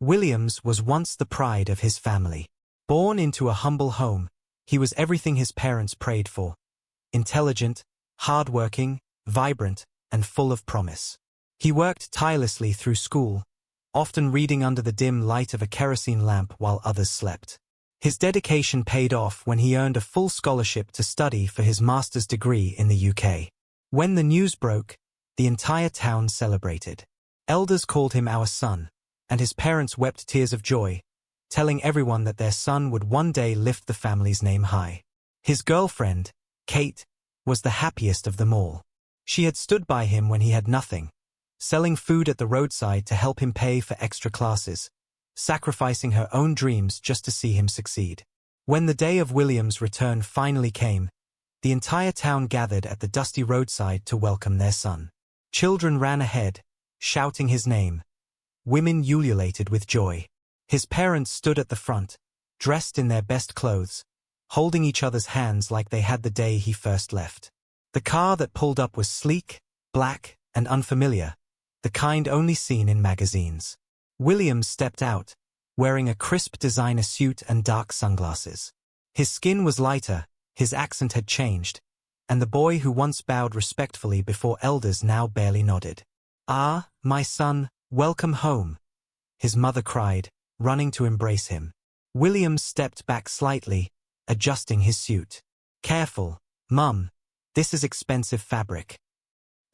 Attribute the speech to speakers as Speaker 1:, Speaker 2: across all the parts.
Speaker 1: Williams was once the pride of his family. Born into a humble home, he was everything his parents prayed for. Intelligent, hardworking, vibrant, and full of promise. He worked tirelessly through school, often reading under the dim light of a kerosene lamp while others slept. His dedication paid off when he earned a full scholarship to study for his master's degree in the UK. When the news broke, the entire town celebrated. Elders called him our son, and his parents wept tears of joy, telling everyone that their son would one day lift the family's name high. His girlfriend, Kate, was the happiest of them all. She had stood by him when he had nothing, selling food at the roadside to help him pay for extra classes, sacrificing her own dreams just to see him succeed. When the day of William's return finally came, the entire town gathered at the dusty roadside to welcome their son. Children ran ahead, shouting his name. Women ululated with joy. His parents stood at the front, dressed in their best clothes, holding each other's hands like they had the day he first left. The car that pulled up was sleek, black, and unfamiliar, the kind only seen in magazines. Williams stepped out, wearing a crisp designer suit and dark sunglasses. His skin was lighter, his accent had changed, and the boy who once bowed respectfully before elders now barely nodded. "Ah, my son, welcome home," his mother cried, running to embrace him. Williams stepped back slightly, adjusting his suit. "Careful, Mum, this is expensive fabric."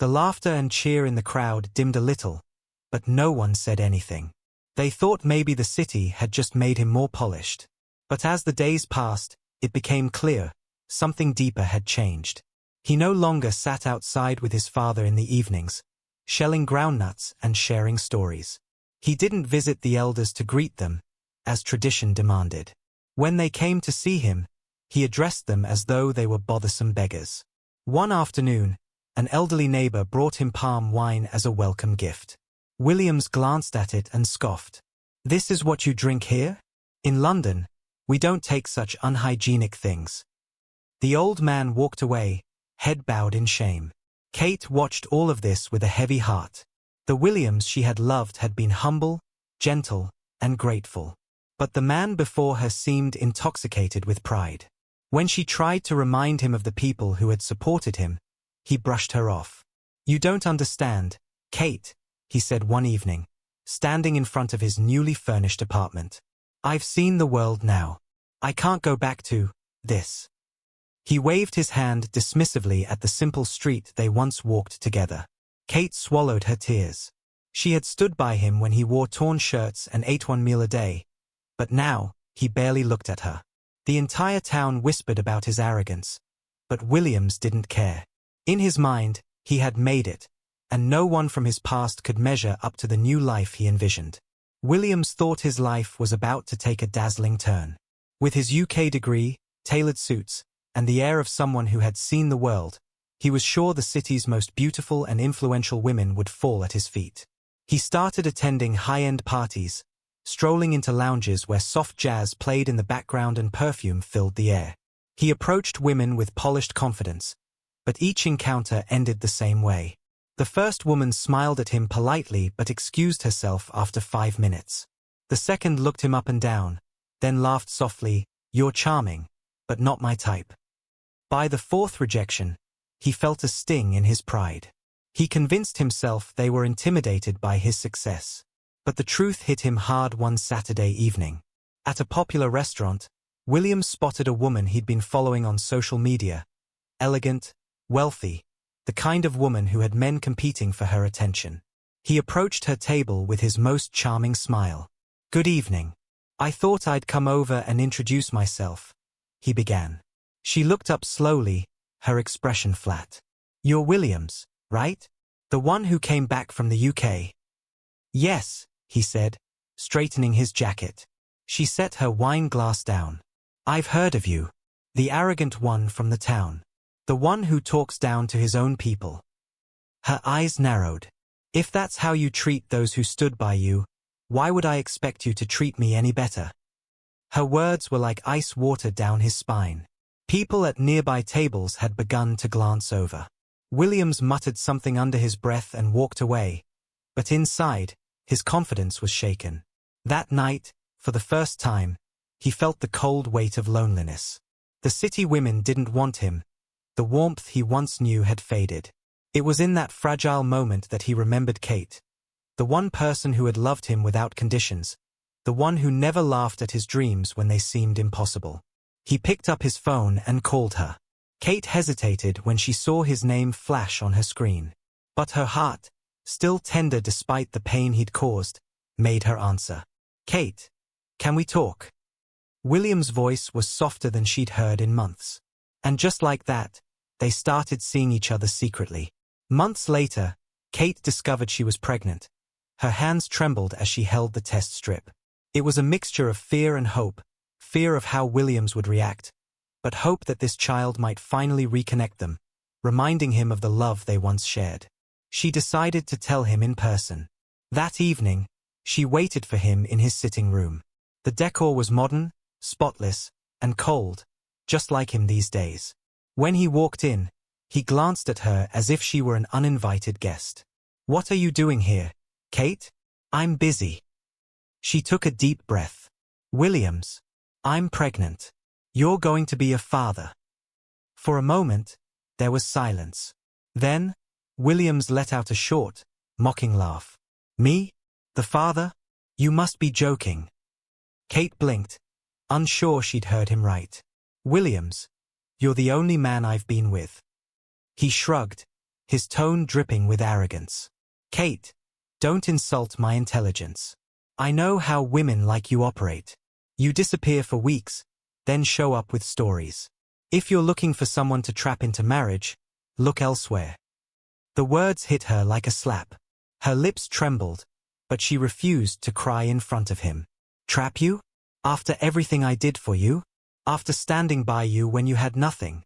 Speaker 1: The laughter and cheer in the crowd dimmed a little, but no one said anything. They thought maybe the city had just made him more polished. But as the days passed, it became clear, something deeper had changed. He no longer sat outside with his father in the evenings, shelling groundnuts and sharing stories. He didn't visit the elders to greet them, as tradition demanded. When they came to see him, he addressed them as though they were bothersome beggars. One afternoon, an elderly neighbor brought him palm wine as a welcome gift. Williams glanced at it and scoffed. "This is what you drink here? In London, we don't take such unhygienic things." The old man walked away, head bowed in shame. Kate watched all of this with a heavy heart. The Williams she had loved had been humble, gentle, and grateful. But the man before her seemed intoxicated with pride. When she tried to remind him of the people who had supported him, he brushed her off. "You don't understand, Kate," he said one evening, standing in front of his newly furnished apartment. "I've seen the world now. I can't go back to this." He waved his hand dismissively at the simple street they once walked together. Kate swallowed her tears. She had stood by him when he wore torn shirts and ate one meal a day, but now, he barely looked at her. The entire town whispered about his arrogance, but Williams didn't care. In his mind, he had made it, and no one from his past could measure up to the new life he envisioned. Williams thought his life was about to take a dazzling turn. With his UK degree, tailored suits, and the air of someone who had seen the world, he was sure the city's most beautiful and influential women would fall at his feet. He started attending high-end parties, strolling into lounges where soft jazz played in the background and perfume filled the air. He approached women with polished confidence, but each encounter ended the same way. The first woman smiled at him politely but excused herself after 5 minutes. The second looked him up and down, then laughed softly, "You're charming, but not my type." By the fourth rejection, he felt a sting in his pride. He convinced himself they were intimidated by his success. But the truth hit him hard one Saturday evening. At a popular restaurant, Williams spotted a woman he'd been following on social media. Elegant, wealthy, the kind of woman who had men competing for her attention. He approached her table with his most charming smile. "Good evening. I thought I'd come over and introduce myself," he began. She looked up slowly, her expression flat. "You're Williams, right? The one who came back from the UK?" "Yes," he said, straightening his jacket. She set her wine glass down. "I've heard of you. The arrogant one from the town. The one who talks down to his own people." Her eyes narrowed. "If that's how you treat those who stood by you, why would I expect you to treat me any better?" Her words were like ice water down his spine. People at nearby tables had begun to glance over. Williams muttered something under his breath and walked away, but inside, his confidence was shaken. That night, for the first time, he felt the cold weight of loneliness. The city women didn't want him. The warmth he once knew had faded. It was in that fragile moment that he remembered Kate, the one person who had loved him without conditions, the one who never laughed at his dreams when they seemed impossible. He picked up his phone and called her. Kate hesitated when she saw his name flash on her screen. But her heart, still tender despite the pain he'd caused, made her answer. "Kate, can we talk?" William's voice was softer than she'd heard in months. And just like that, they started seeing each other secretly. Months later, Kate discovered she was pregnant. Her hands trembled as she held the test strip. It was a mixture of fear and hope, fear of how Williams would react, but hope that this child might finally reconnect them, reminding him of the love they once shared. She decided to tell him in person. That evening, she waited for him in his sitting room. The decor was modern, spotless, and cold, just like him these days. When he walked in, he glanced at her as if she were an uninvited guest. "What are you doing here, Kate?" "I'm busy." She took a deep breath. "Williams, I'm pregnant. You're going to be a father." For a moment, there was silence. Then, Williams let out a short, mocking laugh. "Me? The father? You must be joking." Kate blinked, unsure she'd heard him right. "Williams, you're the only man I've been with." He shrugged, his tone dripping with arrogance. "Kate, don't insult my intelligence. I know how women like you operate. You disappear for weeks, then show up with stories. If you're looking for someone to trap into marriage, look elsewhere." The words hit her like a slap. Her lips trembled, but she refused to cry in front of him. "Trap you? After everything I did for you? After standing by you when you had nothing?"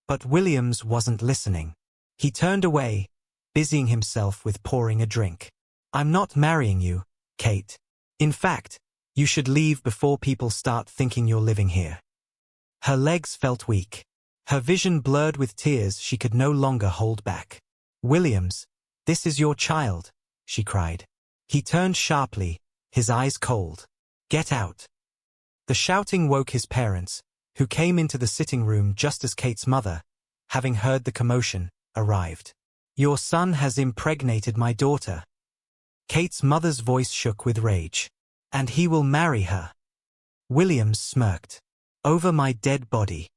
Speaker 1: But Williams wasn't listening. He turned away, busying himself with pouring a drink. "I'm not marrying you, Kate. In fact, you should leave before people start thinking you're living here." Her legs felt weak. Her vision blurred with tears she could no longer hold back. "Williams, this is your child," she cried. He turned sharply, his eyes cold. "Get out." The shouting woke his parents, who came into the sitting room just as Kate's mother, having heard the commotion, arrived. "Your son has impregnated my daughter." Kate's mother's voice shook with rage. "And he will marry her." Williams smirked. "Over my dead body."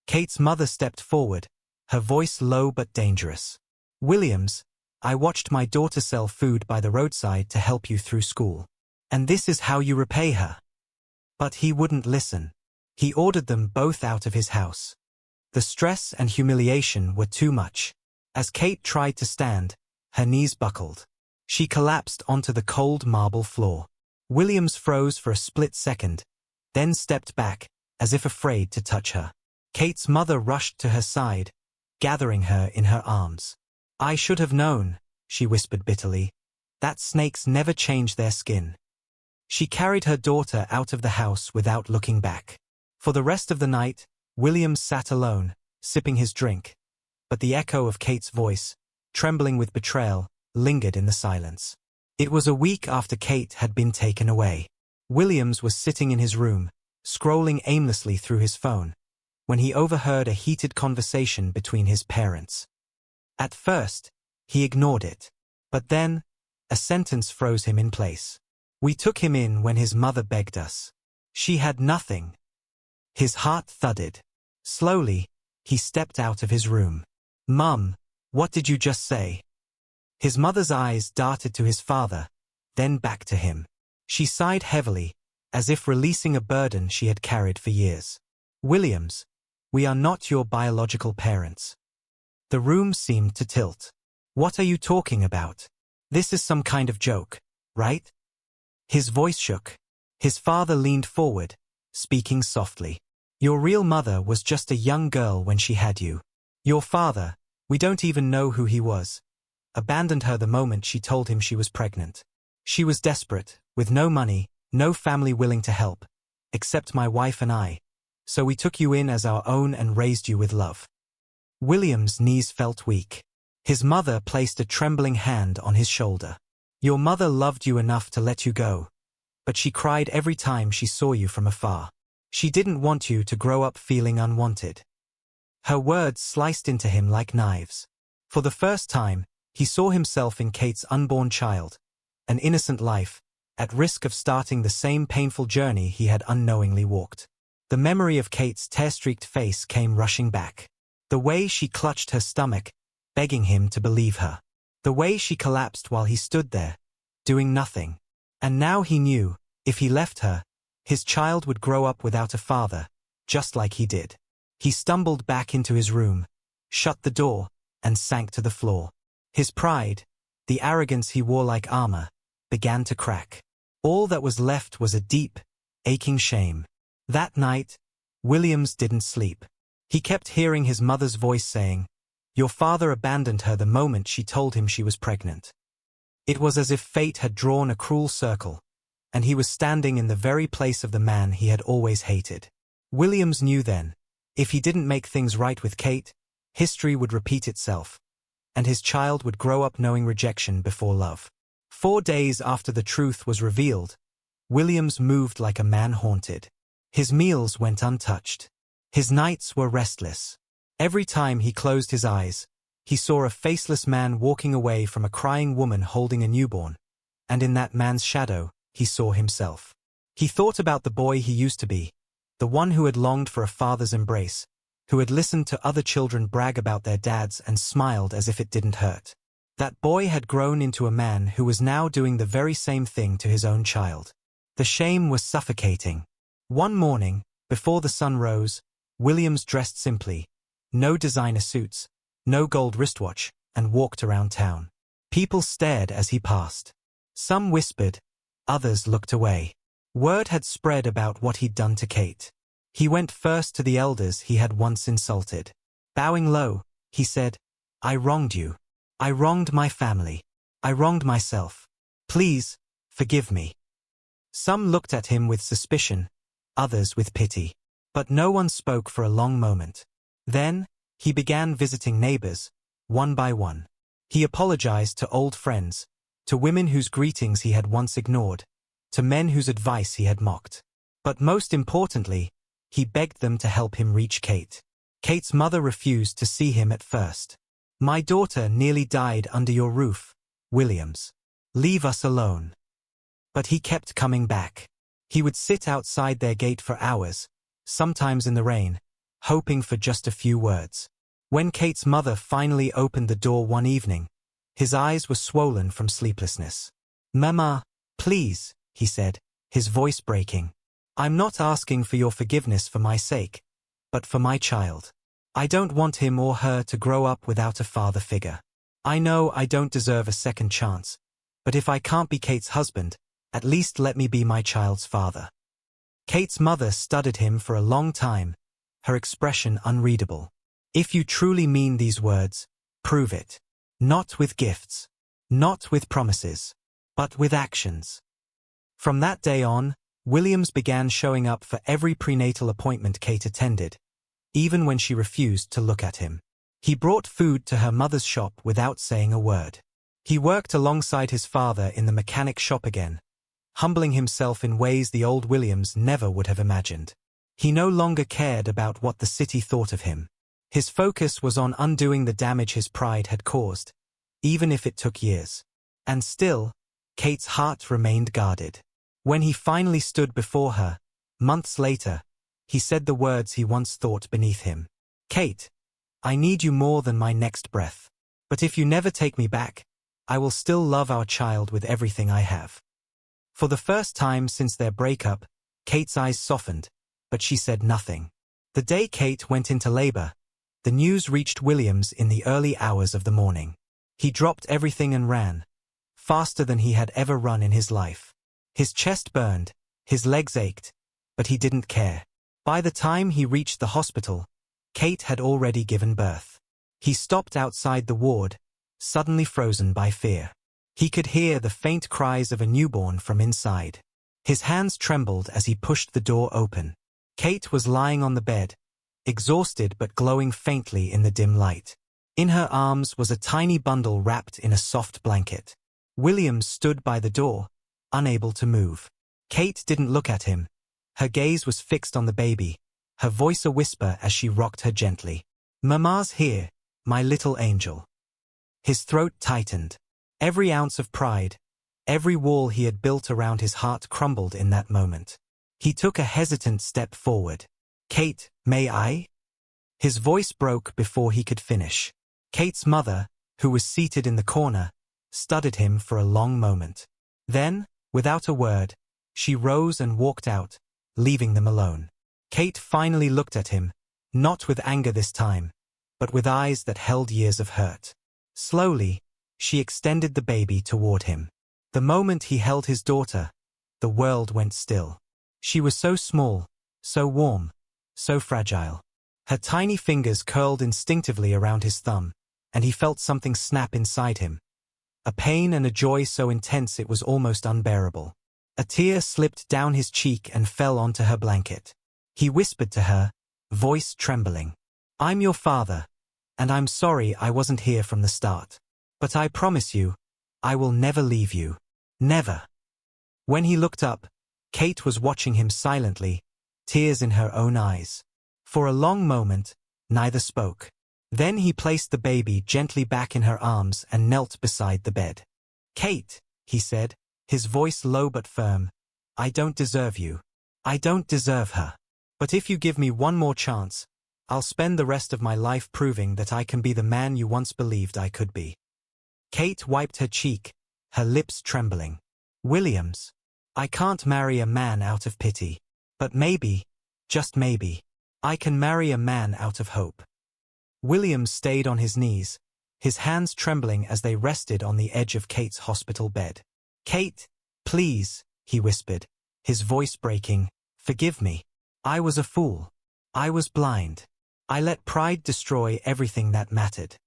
Speaker 1: Kate's mother stepped forward, her voice low but dangerous. "Williams, I watched my daughter sell food by the roadside to help you through school. And this is how you repay her." But he wouldn't listen. He ordered them both out of his house. The stress and humiliation were too much. As Kate tried to stand, her knees buckled. She collapsed onto the cold marble floor. Williams froze for a split second, then stepped back, as if afraid to touch her. Kate's mother rushed to her side, gathering her in her arms. "I should have known," she whispered bitterly, "that snakes never change their skin." She carried her daughter out of the house without looking back. For the rest of the night, Williams sat alone, sipping his drink, but the echo of Kate's voice, trembling with betrayal, lingered in the silence. It was a week after Kate had been taken away. Williams was sitting in his room, scrolling aimlessly through his phone, when he overheard a heated conversation between his parents. At first, he ignored it, but then, a sentence froze him in place. "We took him in when his mother begged us. She had nothing." His heart thudded. Slowly, he stepped out of his room. "Mum, what did you just say?" His mother's eyes darted to his father, then back to him. She sighed heavily, as if releasing a burden she had carried for years. "Williams, we are not your biological parents." The room seemed to tilt. "What are you talking about? This is some kind of joke, right?" His voice shook. His father leaned forward, speaking softly. "Your real mother was just a young girl when she had you. Your father, we don't even know who he was, abandoned her the moment she told him she was pregnant. She was desperate, with no money, no family willing to help, except my wife and I, so we took you in as our own and raised you with love." William's knees felt weak. His mother placed a trembling hand on his shoulder. "Your mother loved you enough to let you go, but she cried every time she saw you from afar. She didn't want you to grow up feeling unwanted. Her words sliced into him like knives. For the first time, he saw himself in Kate's unborn child, an innocent life, at risk of starting the same painful journey he had unknowingly walked. The memory of Kate's tear-streaked face came rushing back. The way she clutched her stomach, begging him to believe her. The way she collapsed while he stood there, doing nothing. And now he knew, if he left her, his child would grow up without a father, just like he did. He stumbled back into his room, shut the door, and sank to the floor. His pride, the arrogance he wore like armor, began to crack. All that was left was a deep, aching shame. That night, Williams didn't sleep. He kept hearing his mother's voice saying, "Your father abandoned her the moment she told him she was pregnant." It was as if fate had drawn a cruel circle, and he was standing in the very place of the man he had always hated. Williams knew then, if he didn't make things right with Kate, history would repeat itself, and his child would grow up knowing rejection before love. 4 days after the truth was revealed, Williams moved like a man haunted. His meals went untouched. His nights were restless. Every time he closed his eyes, he saw a faceless man walking away from a crying woman holding a newborn, and in that man's shadow, he saw himself. He thought about the boy he used to be, the one who had longed for a father's embrace, who had listened to other children brag about their dads and smiled as if it didn't hurt. That boy had grown into a man who was now doing the very same thing to his own child. The shame was suffocating. One morning, before the sun rose, Williams dressed simply, no designer suits, no gold wristwatch, and walked around town. People stared as he passed. Some whispered, others looked away. Word had spread about what he'd done to Kate. He went first to the elders he had once insulted. Bowing low, he said, "I wronged you. I wronged my family. I wronged myself. Please, forgive me." Some looked at him with suspicion, others with pity. But no one spoke for a long moment. Then, he began visiting neighbors, one by one. He apologized to old friends, to women whose greetings he had once ignored, to men whose advice he had mocked. But most importantly, he begged them to help him reach Kate. Kate's mother refused to see him at first. "My daughter nearly died under your roof, Williams. Leave us alone." But he kept coming back. He would sit outside their gate for hours, sometimes in the rain, hoping for just a few words. When Kate's mother finally opened the door one evening, his eyes were swollen from sleeplessness. "Mama, please," he said, his voice breaking. "I'm not asking for your forgiveness for my sake, but for my child. I don't want him or her to grow up without a father figure. I know I don't deserve a second chance, but if I can't be Kate's husband, at least let me be my child's father." Kate's mother studied him for a long time, her expression unreadable. "If you truly mean these words, prove it. Not with gifts, not with promises, but with actions." From that day on, Williams began showing up for every prenatal appointment Kate attended, even when she refused to look at him. He brought food to her mother's shop without saying a word. He worked alongside his father in the mechanic shop again, humbling himself in ways the old Williams never would have imagined. He no longer cared about what the city thought of him. His focus was on undoing the damage his pride had caused, even if it took years. And still, Kate's heart remained guarded. When he finally stood before her, months later, he said the words he once thought beneath him. "Kate, I need you more than my next breath. But if you never take me back, I will still love our child with everything I have." For the first time since their breakup, Kate's eyes softened, but she said nothing. The day Kate went into labor, the news reached Williams in the early hours of the morning. He dropped everything and ran, faster than he had ever run in his life. His chest burned, his legs ached, but he didn't care. By the time he reached the hospital, Kate had already given birth. He stopped outside the ward, suddenly frozen by fear. He could hear the faint cries of a newborn from inside. His hands trembled as he pushed the door open. Kate was lying on the bed, exhausted but glowing faintly in the dim light. In her arms was a tiny bundle wrapped in a soft blanket. Williams stood by the door, unable to move. Kate didn't look at him. Her gaze was fixed on the baby, her voice a whisper as she rocked her gently. "Mama's here, my little angel." His throat tightened. Every ounce of pride, every wall he had built around his heart crumbled in that moment. He took a hesitant step forward. "Kate, may I?" His voice broke before he could finish. Kate's mother, who was seated in the corner, studied him for a long moment. Then, without a word, she rose and walked out, leaving them alone. Kate finally looked at him, not with anger this time, but with eyes that held years of hurt. Slowly, she extended the baby toward him. The moment he held his daughter, the world went still. She was so small, so warm, so fragile. Her tiny fingers curled instinctively around his thumb, and he felt something snap inside him. A pain and a joy so intense it was almost unbearable. A tear slipped down his cheek and fell onto her blanket. He whispered to her, voice trembling, "I'm your father, and I'm sorry I wasn't here from the start. But I promise you, I will never leave you. Never." When he looked up, Kate was watching him silently, tears in her own eyes. For a long moment, neither spoke. Then he placed the baby gently back in her arms and knelt beside the bed. "Kate," he said, his voice low but firm, "I don't deserve you. I don't deserve her. But if you give me one more chance, I'll spend the rest of my life proving that I can be the man you once believed I could be." Kate wiped her cheek, her lips trembling. "Williams, I can't marry a man out of pity. But maybe, just maybe, I can marry a man out of hope." Williams stayed on his knees, his hands trembling as they rested on the edge of Kate's hospital bed. "Kate, please," he whispered, his voice breaking, "forgive me. I was a fool. I was blind. I let pride destroy everything that mattered."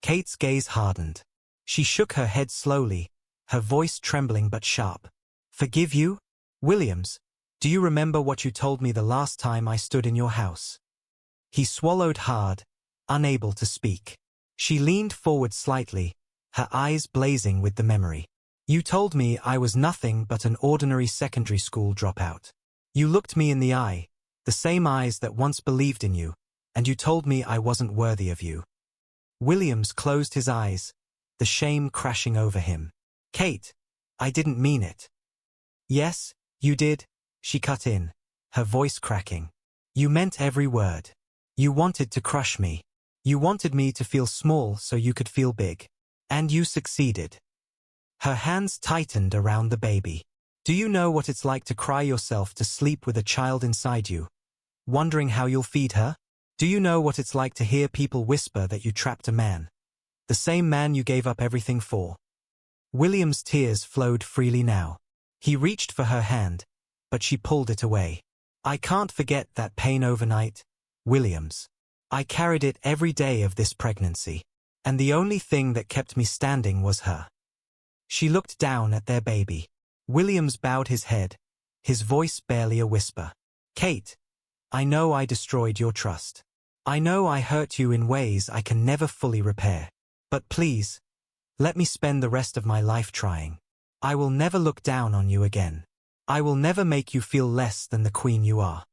Speaker 1: Kate's gaze hardened. She shook her head slowly, her voice trembling but sharp. "Forgive you? Williams, do you remember what you told me the last time I stood in your house?" He swallowed hard, unable to speak. She leaned forward slightly, her eyes blazing with the memory. "You told me I was nothing but an ordinary secondary school dropout. You looked me in the eye, the same eyes that once believed in you, and you told me I wasn't worthy of you." Williams closed his eyes, the shame crashing over him. "Kate, I didn't mean it." "Yes, you did," she cut in, her voice cracking. "You meant every word. You wanted to crush me. You wanted me to feel small so you could feel big. And you succeeded." Her hands tightened around the baby. "Do you know what it's like to cry yourself to sleep with a child inside you, wondering how you'll feed her? Do you know what it's like to hear people whisper that you trapped a man? The same man you gave up everything for?" William's tears flowed freely now. He reached for her hand, but she pulled it away. "I can't forget that pain overnight, Williams. I carried it every day of this pregnancy. And the only thing that kept me standing was her." She looked down at their baby. Williams bowed his head, his voice barely a whisper. "Kate, I know I destroyed your trust. I know I hurt you in ways I can never fully repair. But please, let me spend the rest of my life trying. I will never look down on you again. I will never make you feel less than the queen you are."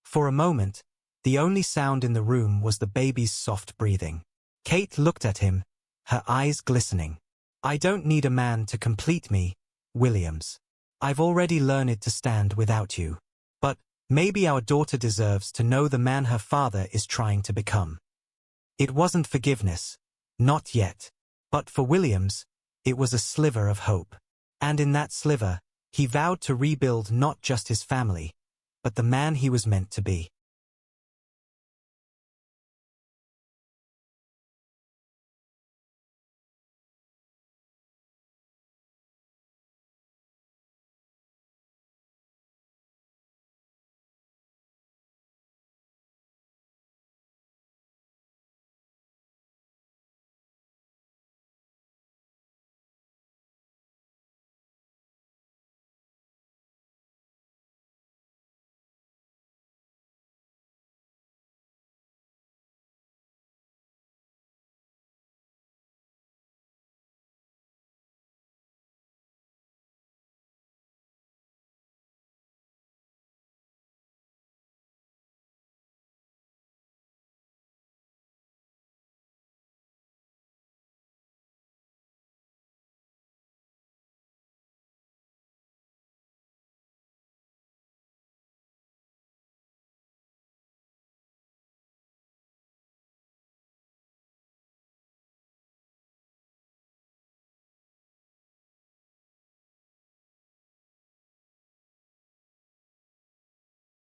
Speaker 1: For a moment, the only sound in the room was the baby's soft breathing. Kate looked at him, her eyes glistening. "I don't need a man to complete me, Williams. I've already learned to stand without you. But maybe our daughter deserves to know the man her father is trying to become." It wasn't forgiveness, not yet. But for Williams, it was a sliver of hope. And in that sliver, he vowed to rebuild not just his family, but the man he was meant to be.